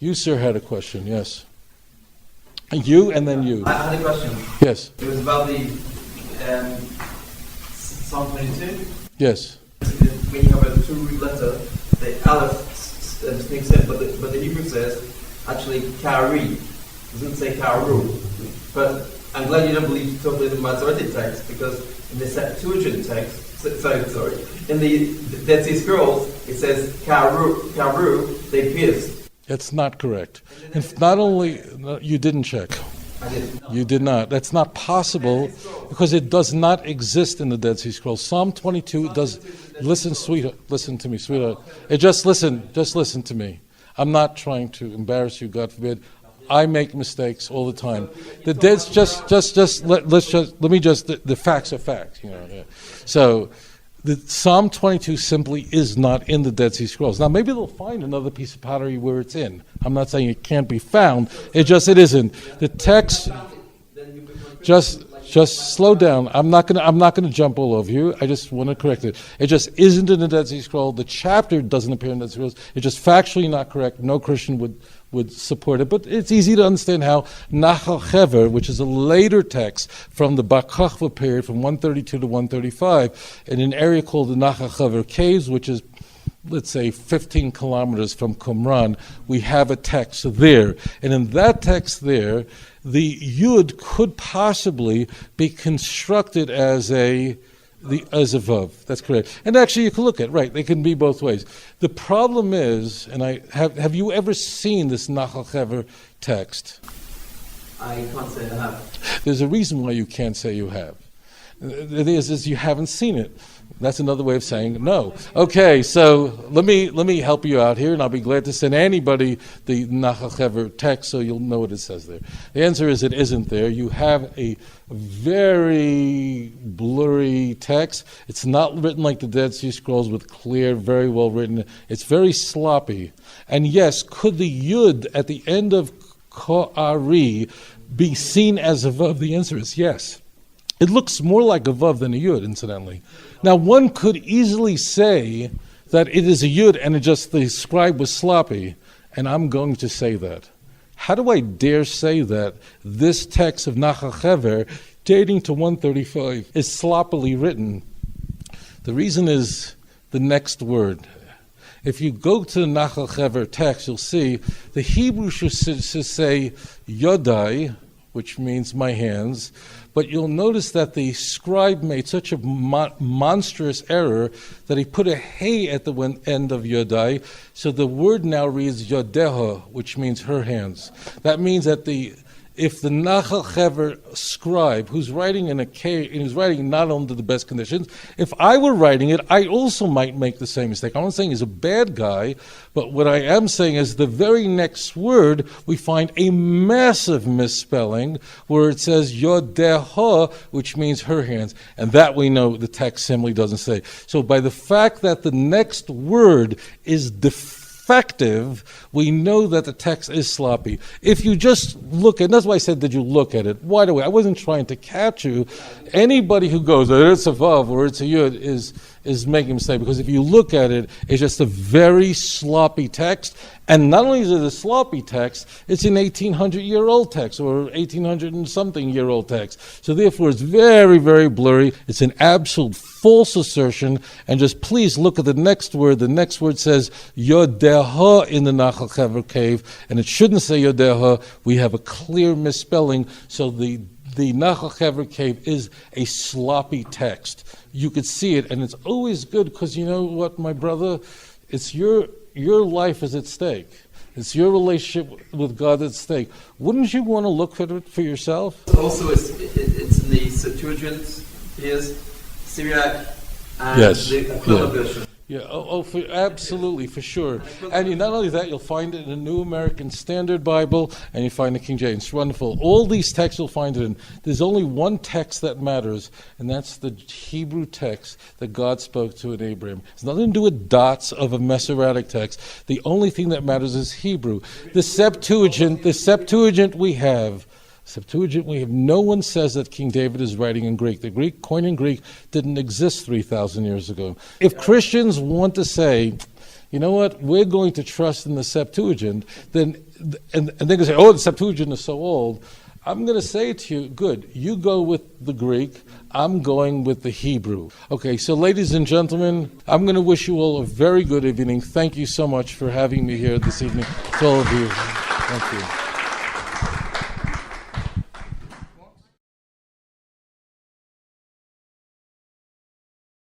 You, sir, had a question, yes. You and then you. I had a question. Yes. It was about the Psalm 22. Yes. When you have a two-root letter, the aleph sneaks in, but the Hebrew says actually kari. It doesn't say karu. But I'm glad you don't believe totally the Masoretic text, because in the Septuagint text, in the Dead Sea Scrolls, it says karu, they pierced. That's not correct. And not only, you didn't check. I did. You did not. That's not possible because it does not exist in the Dead Sea Scrolls. Psalm 22 does. Listen, sweetheart. Listen to me, sweetheart. Just listen to me. I'm not trying to embarrass you, God forbid. I make mistakes all the time. The Dead's the facts are facts. Yeah. So, the Psalm 22 simply is not in the Dead Sea Scrolls. Now, maybe they'll find another piece of pottery where it's in. I'm not saying it can't be found. It isn't. The text, just slow down. I'm not gonna jump all over you. I just want to correct it. It just isn't in the Dead Sea Scroll. The chapter doesn't appear in the Dead Sea Scrolls. It's just factually not correct. No Christian would support it. But it's easy to understand how Nachal Hever, which is a later text from the Bar Kokhba period from 132 to 135, in an area called the Nachal Hever Caves, which is, let's say, 15 kilometers from Qumran, we have a text there. And in that text there, the Yud could possibly be constructed as a vav. That's correct. And actually, you can look at it, right. They can be both ways. The problem is, and have you ever seen this Nachal Hever text? I can't say I have. There's a reason why you can't say you have. It is you haven't seen it. That's another way of saying no. Okay, so let me help you out here, and I'll be glad to send anybody the Nachal Hever text so you'll know what it says there. The answer is it isn't there. You have a very blurry text. It's not written like the Dead Sea Scrolls with clear, very well written. It's very sloppy. And yes, could the Yud at the end of Ko'ari be seen as a Vav? The answer is yes. It looks more like a Vav than a Yud, incidentally. Now, one could easily say that it is a Yud and the scribe was sloppy, and I'm going to say that. How do I dare say that this text of Nachal Hever, dating to 135, is sloppily written? The reason is the next word. If you go to the Nachal Hever text, you'll see the Hebrew should say Yodai, which means my hands, but you'll notice that the scribe made such a monstrous error that he put a hey at the end of Yodai, so the word now reads Yodeha, which means her hands. That means that if the Nachal Hever scribe, who's writing in a cave, and who's writing not under the best conditions, if I were writing it, I also might make the same mistake. I'm not saying he's a bad guy, but what I am saying is the very next word, we find a massive misspelling where it says Yodeha, which means her hands. And that we know the text simply doesn't say. So by the fact that the next word is defective, we know that the text is sloppy. If you just look at it, that's why I said, did you look at it? Wide away. I wasn't trying to catch you. Anybody who goes, it's a Vav or it's a Yud is making a mistake, because if you look at it, it's just a very sloppy text. And not only is it a sloppy text, it's an 1,800-year-old text or 1,800 and something year old text. So therefore, it's very, very blurry. It's an absolute false assertion. And just please look at the next word. The next word says Yodeha in the Nachal Hever cave, and it shouldn't say Yodeha. We have a clear misspelling. So the Nachal Hever cave is a sloppy text. You could see it, and it's always good because you know what, my brother? It's your life is at stake. It's your relationship with God at stake. Wouldn't you want to look at it for yourself? Also, it's in the Septuagint, here's Syriac, and the Aquila version. Yeah, absolutely, for sure. And not only that, you'll find it in the New American Standard Bible, and you find the King James. Wonderful. All these texts you'll find it in. There's only one text that matters, and that's the Hebrew text that God spoke to in Abraham. It's nothing to do with dots of a Masoretic text. The only thing that matters is Hebrew. The Septuagint we have. No one says that King David is writing in Greek. The Greek, Koine Greek, didn't exist 3,000 years ago. If Christians want to say, you know what, we're going to trust in the Septuagint, then and they're going to say, oh, the Septuagint is so old. I'm going to say to you, good, you go with the Greek, I'm going with the Hebrew. Okay, so ladies and gentlemen, I'm going to wish you all a very good evening. Thank you so much for having me here this evening. To all of you, thank you.